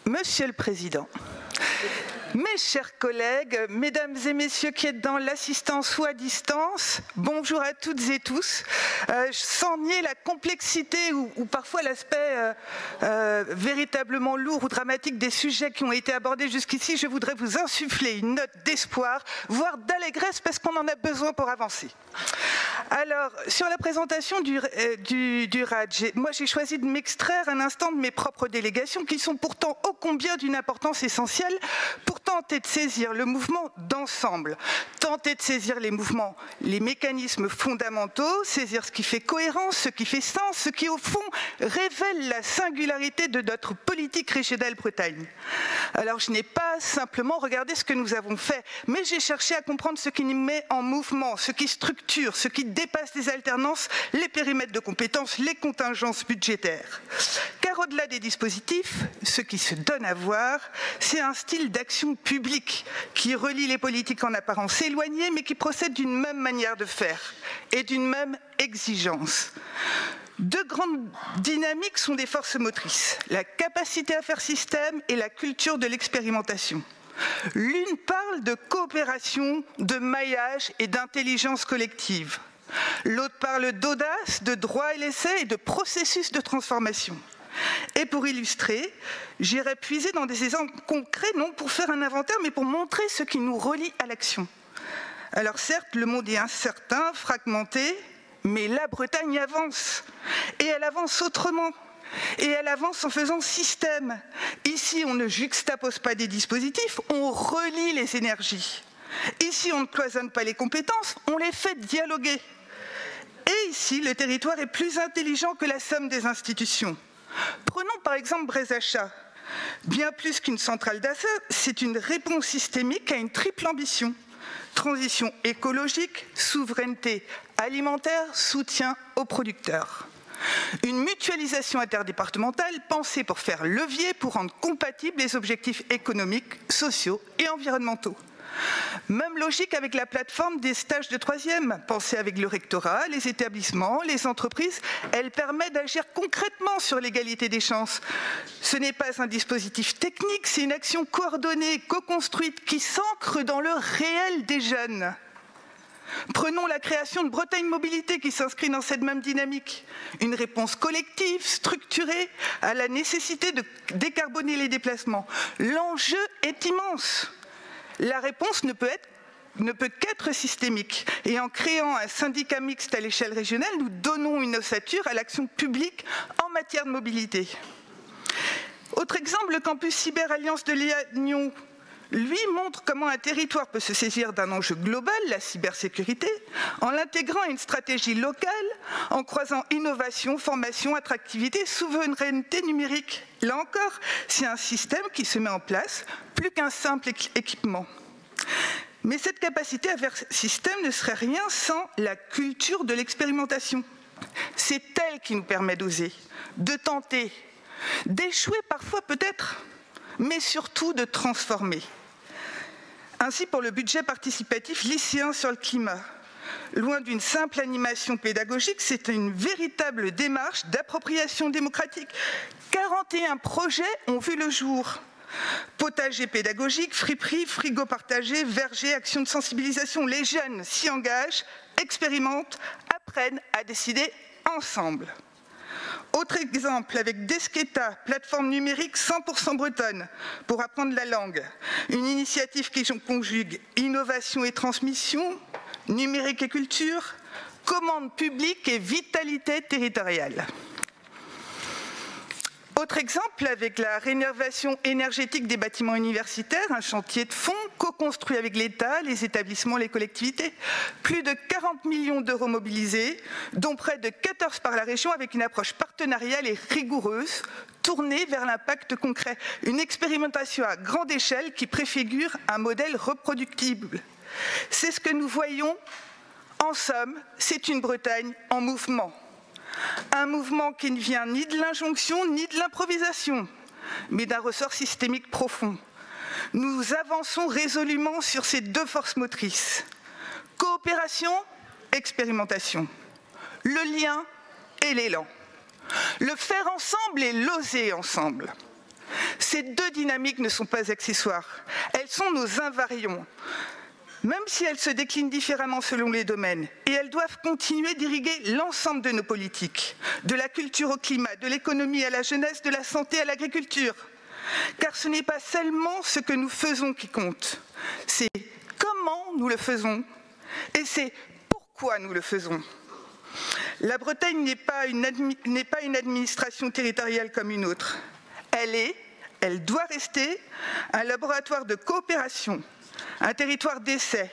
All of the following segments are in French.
Monsieur le Président, mes chers collègues, mesdames et messieurs qui êtes dans l'assistance ou à distance, bonjour à toutes et tous. Sans nier la complexité ou parfois l'aspect véritablement lourd ou dramatique des sujets qui ont été abordés jusqu'ici, je voudrais vous insuffler une note d'espoir, voire d'allégresse, parce qu'on en a besoin pour avancer. Alors, sur la présentation du RAD, moi j'ai choisi de m'extraire un instant de mes propres délégations qui sont pourtant ô combien d'une importance essentielle pour tenter de saisir le mouvement d'ensemble, tenter de saisir les mouvements, les mécanismes fondamentaux, saisir ce qui fait cohérence, ce qui fait sens, ce qui au fond révèle la singularité de notre politique régionale Bretagne. Alors je n'ai pas simplement regardé ce que nous avons fait, mais j'ai cherché à comprendre ce qui nous met en mouvement, ce qui structure, ce qui dépasse les alternances, les périmètres de compétences, les contingences budgétaires. Car au-delà des dispositifs, ce qui se donne à voir, c'est un style d'action publique qui relie les politiques en apparence éloignées, mais qui procèdent d'une même manière de faire et d'une même exigence. Deux grandes dynamiques sont des forces motrices, la capacité à faire système et la culture de l'expérimentation. L'une parle de coopération, de maillage et d'intelligence collective. L'autre parle d'audace, de droit et l'essai et de processus de transformation. Et pour illustrer, j'irai puiser dans des exemples concrets, non pour faire un inventaire, mais pour montrer ce qui nous relie à l'action. Alors certes, le monde est incertain, fragmenté, mais la Bretagne avance. Et elle avance autrement. Et elle avance en faisant système. Ici, on ne juxtapose pas des dispositifs, on relie les énergies. Ici, on ne cloisonne pas les compétences, on les fait dialoguer. Et ici, le territoire est plus intelligent que la somme des institutions. Prenons par exemple Brézachat. Bien plus qu'une centrale d'achat, c'est une réponse systémique à une triple ambition. Transition écologique, souveraineté alimentaire, soutien aux producteurs. Une mutualisation interdépartementale pensée pour faire levier pour rendre compatibles les objectifs économiques, sociaux et environnementaux. Même logique avec la plateforme des stages de troisième, pensée avec le rectorat, les établissements, les entreprises, elle permet d'agir concrètement sur l'égalité des chances. Ce n'est pas un dispositif technique, c'est une action coordonnée, co-construite, qui s'ancre dans le réel des jeunes. Prenons la création de Bretagne Mobilité qui s'inscrit dans cette même dynamique. Une réponse collective, structurée à la nécessité de décarboner les déplacements. L'enjeu est immense. La réponse ne peut qu'être systémique. Et en créant un syndicat mixte à l'échelle régionale, nous donnons une ossature à l'action publique en matière de mobilité. Autre exemple, le campus Cyberalliance de Lannion, lui, montre comment un territoire peut se saisir d'un enjeu global, la cybersécurité, en l'intégrant à une stratégie locale, en croisant innovation, formation, attractivité, souveraineté numérique. Là encore, c'est un système qui se met en place, plus qu'un simple équipement. Mais cette capacité à faire système ne serait rien sans la culture de l'expérimentation. C'est elle qui nous permet d'oser, de tenter, d'échouer parfois peut-être, mais surtout de transformer. Ainsi, pour le budget participatif lycéen sur le climat, loin d'une simple animation pédagogique, c'est une véritable démarche d'appropriation démocratique. 41 projets ont vu le jour. Potager pédagogique, friperie, frigo partagé, verger, action de sensibilisation. Les jeunes s'y engagent, expérimentent, apprennent à décider ensemble. Autre exemple, avec Desqueta, plateforme numérique 100% bretonne pour apprendre la langue. Une initiative qui conjugue innovation et transmission, numérique et culture, commande publique et vitalité territoriale. Autre exemple, avec la rénovation énergétique des bâtiments universitaires, un chantier de fond co-construit avec l'État, les établissements, les collectivités. Plus de 40 millions d'euros mobilisés, dont près de 14 par la région, avec une approche partenariale et rigoureuse, tournée vers l'impact concret. Une expérimentation à grande échelle qui préfigure un modèle reproductible. C'est ce que nous voyons. En somme, c'est une Bretagne en mouvement. Un mouvement qui ne vient ni de l'injonction ni de l'improvisation, mais d'un ressort systémique profond. Nous avançons résolument sur ces deux forces motrices. Coopération, expérimentation. Le lien et l'élan. Le faire ensemble et l'oser ensemble. Ces deux dynamiques ne sont pas accessoires. Elles sont nos invariants, même si elles se déclinent différemment selon les domaines. Et elles doivent continuer d'irriguer l'ensemble de nos politiques, de la culture au climat, de l'économie à la jeunesse, de la santé à l'agriculture. Car ce n'est pas seulement ce que nous faisons qui compte, c'est comment nous le faisons et c'est pourquoi nous le faisons. La Bretagne n'est pas une administration territoriale comme une autre. Elle doit rester un laboratoire de coopération, un territoire d'essai,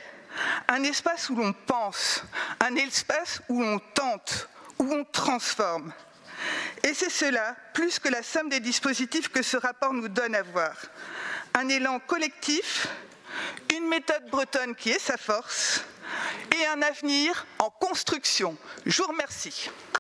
un espace où l'on pense, un espace où l'on tente, où on transforme. Et c'est cela, plus que la somme des dispositifs que ce rapport nous donne à voir. Un élan collectif, une méthode bretonne qui est sa force et un avenir en construction. Je vous remercie.